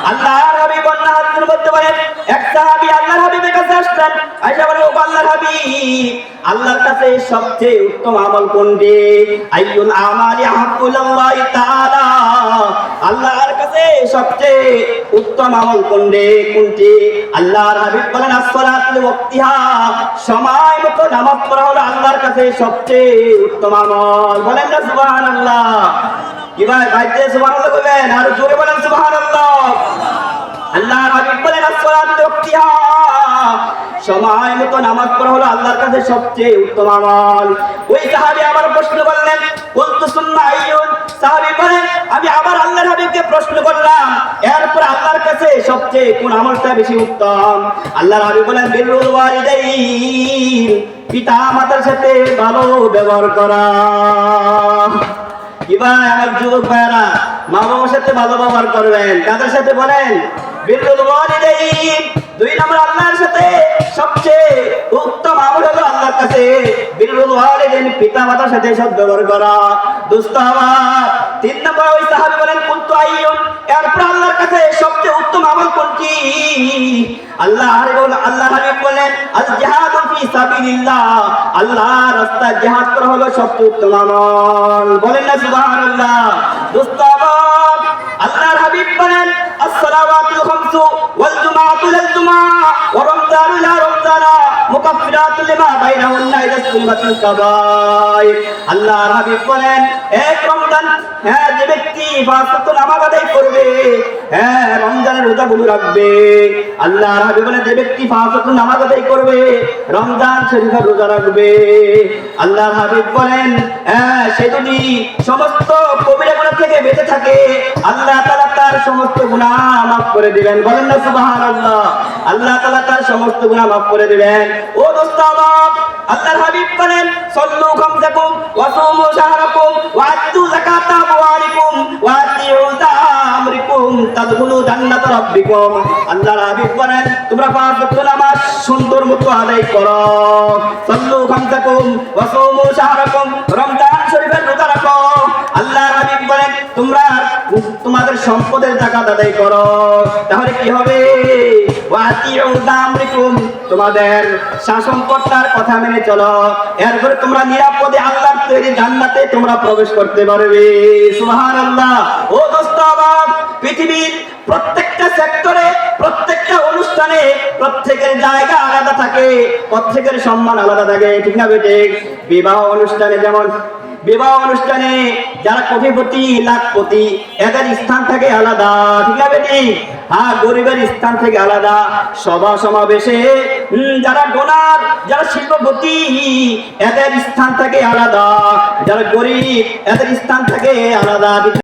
আল্লাহর হাবিব বলেন, হাদিসের মধ্যে বলেন, এক সাহাবী আল্লাহর হাবিবের কাছে আসলেন, আয়েশা বলেন, ও আল্লাহর হাবিব, আল্লাহর কাছে সবচেয়ে উত্তম আমল কোনটি? আইয়ুল আমালি আহাব্বুলিল্লাহি তাআলা, আল্লাহর কাছে সবচেয়ে উত্তম আমল কোনটি? আল্লাহর হাবিব বলেন, as-সালাতু লিওয়াক্তিহা, সময় মতো নামাজ পড়া হলো আল্লাহর কাছে সবচেয়ে উত্তম আমল। বলেন না সুবহানাল্লাহ? কি ভাই ভাইতে সুবহানাল্লাহ বলেন, আর জোরে বলেন সুবহানাল্লাহ। আল্লাহর হাবিব বলেন, as-সালাতু লিওয়াক্তিহা, সময় মতো নামাজ পড়া হলো আল্লাহর কাছে সবচেয়ে উত্তম আমল। ওই সাহাবী আবার প্রশ্ন করলেন, বলতো সুন্নাহ আইয়ুন, সাহাবী বলেন, আমি আবার আল্লাহর হাবিবকে প্রশ্ন করলাম, এরপর আল্লাহর কাছে সবচেয়ে কোন আমলটা বেশি উত্তম? আল্লাহর হাবিব বলেন, বিররুল ওয়ালিদাইন, পিতা মাতার সাথে ভালো ব্যবহার করা। কি ভাই আমার যুবক ভাইরা, মা বাবার সাথে ভালো ব্যবহার করবেন। কাদের সাথে বলেন? বিররুল ওয়ালিদাইন। দুই নম্বর আল্লাহর সাথে সবচেয়ে উত্তম আমল হলো আল্লাহর কাছে বিররুল ওয়ালিদাইন, পিতা মাতার সাথে সদ্ব্যবহার করা। দোস্ত আমার, তিন নম্বর ওই সাহাবী বলেন, কুনতু আইয়ুন, এরপর আল্লাহর কাছে সবচেয়ে উত্তম আমল কোনটি? আল্লাহ হাবিব বলেন, আল জিহাদু ফি সাবিলিল্লাহ, আল্লাহর রাস্তায় জিহাদ করা হলো সবচেয়ে উত্তম আমল। বলেন না সুবহানাল্লাহ? দোস্ত আমার, আল্লাহর হাবিব বলেন, as-সালাওয়াতুল খামসু ওয়াল জুমআতু ইলাল জুমআ ওয়া রমজানু ইলা রমজানা মুকাফফিরাতুল লিমা বাইনাহুন্না ইযা সুনিবাতুল কাবাইর। আল্লাহর হাবিব বলেন, এক রমজান, যে ব্যক্তি পাঁচ ওয়াক্ত নামাজ আদায় করবে, রমজানের রোজাগুলো রাখবে। আল্লাহর হাবিব বলেন, যে ব্যক্তি পাঁচ ওয়াক্ত নামাজ আদায় করবে, রমজান শরীফের রোজা রাখবে। আল্লাহর হাবিব বলেন, সে যদি সমস্ত কবিরা গুনাহ থেকে বেঁচে থাকে, আল্লাহ তাআলা তার সমস্ত গুনাহ মাফ করে দিবেন। বলেন না সুবহানাল্লাহ? আল্লাহ তাআলা তার সমস্ত গুনাহ মাফ করে দিবেন। ও দোস্ত আমার, আল্লাহর হাবিব বলেন, সাল্লু খামসাকুম ওয়া সুমু শাহরাকুম ওয়া আতু যাকাতা আমওয়ালিকুম ওয়া আতিউ আমরিকুম তাদখুলু জান্নাত রাব্বিকুম। আল্লাহর হাবিব বলেন, তোমরা পাঁচ ওয়াক্ত নামাজ সুন্দর মতো আদায় করো। সাল্লু খামসাকুম ওয়া সুমু শাহরাকুম, রমজান শরীফের রোজা রাখো। আল্লাহর হাবিব বলেন, তোমরা তোমাদের সম্পদের যাকাত আদায় করো। তাহলে কি হবে? ওয়া আতিউ আমরিকুম, তোমাদের শাসনকর্তার কথা মেনে চলো। এরপরে তোমরা নিরাপদে আল্লাহর তৈরি জান্নাতে তোমরা প্রবেশ করতে পারবে। সুবহানাল্লাহ। ও দোস্ত আমার, পৃথিবীর প্রত্যেকটা সেক্টরে, প্রত্যেকটা অনুষ্ঠানে প্রত্যেকের জায়গা আলাদা থাকে, প্রত্যেকের সম্মান আলাদা থাকে, ঠিক না বেটে? বিবাহ অনুষ্ঠানে যেমন, বিবাহ অনুষ্ঠানে যারা কোটিপতি লাখপতি, এদের স্থান থাকে আলাদা, ঠিক না বেটি? গরিবের স্থান থেকে আলাদা। সভা সমাবেশে যারা ডোনার, যারা শিল্পপতি, এদের স্থান থাকে আলাদা। যারা গরিব, এদের স্থান থাকে আলাদা।